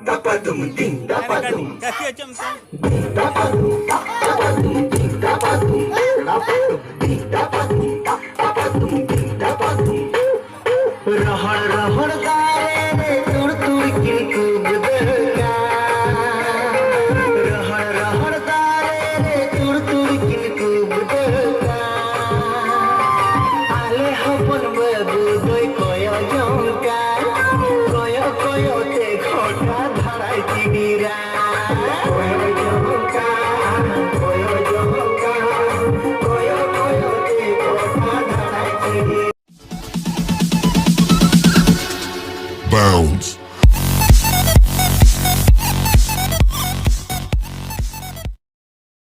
dapadum ding dapadum Kasi macam tu. dapadum dapadum ding dapadum dapadum ding dapadum dapadum ding dapadum rahar rahar gaare re tur tur ki kub deka rahar rahar gaare re tur tur ki kub deka ale hopon babu doi koyo jonka koyo koyo te khota dharai tidira koyo jonka koyo jonka koyo koyo te khota dharai tidira Bounds.